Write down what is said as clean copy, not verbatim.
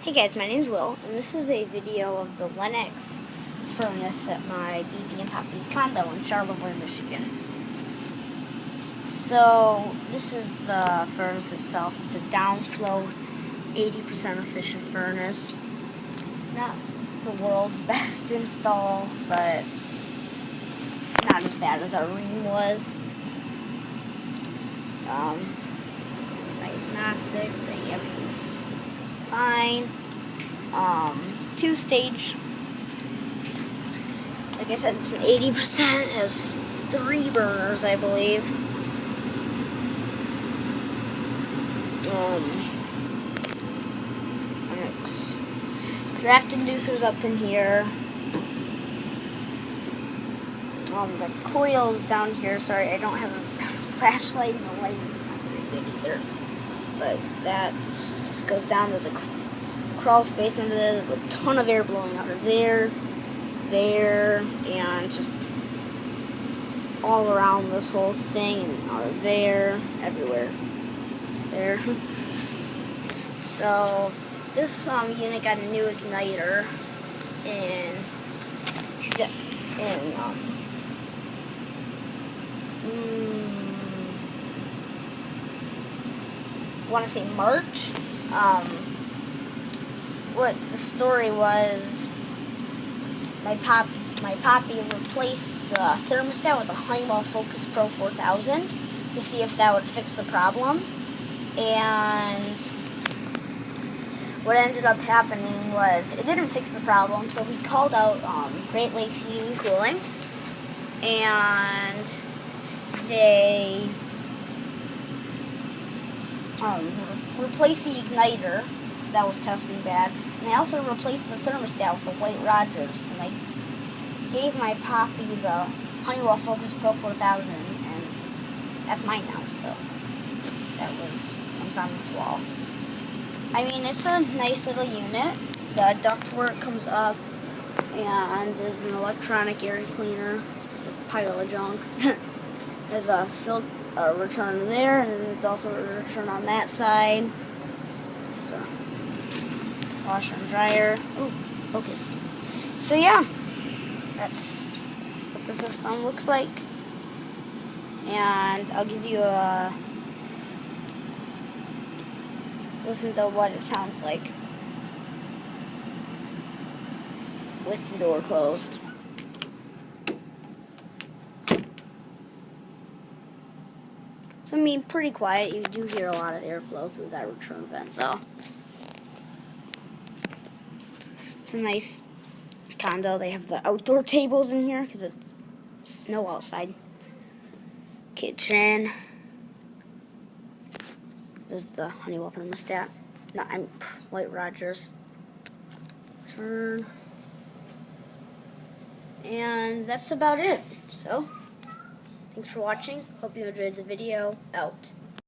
Hey guys, my name's Will, and this is a video of the Lennox furnace at my BB and Poppy's condo in Charlottesville, Michigan. So, this is the furnace itself. It's a downflow, 80% efficient furnace. Not the world's best install, but not as bad as our Ream was. Diagnostics, saying everything's fine. 2-stage. Like I said, it's an 80%, has 3 burners, I believe. Lennox draft inducers up in here. The coils down here. Sorry, I don't have a flashlight, and the lighting's not very good either. But that just goes down. There's a crawl space under there. There's a ton of air blowing out of there, and just all around this whole thing, and out of there, everywhere. There. So this unit got a new igniter in I want to say March. What the story was, my Poppy replaced the thermostat with a Honeywell Focus Pro 4000 to see if that would fix the problem. And what ended up happening was it didn't fix the problem, so we called out Great Lakes Heating and Cooling, and they replaced the igniter because that was testing bad, and they also replaced the thermostat with the White Rogers, and they gave my Poppy the Honeywell Focus Pro 4000, and that's mine now, so that was on this wall. I mean, it's a nice little unit. The ductwork comes up, and there's an electronic air cleaner. It's a pile of junk. There's a return there, and there's also a return on that side. There's a washer and dryer. Oh, focus. So yeah, that's what the system looks like. And I'll give you a listen to what it sounds like with the door closed. So I mean, pretty quiet. You do hear a lot of airflow through that return vent, though. It's a nice condo. They have the outdoor tables in here because it's snow outside. Kitchen. There's the Honeywell thermostat. No, White Rogers. Turn. And that's about it. So, thanks for watching. Hope you enjoyed the video. Out.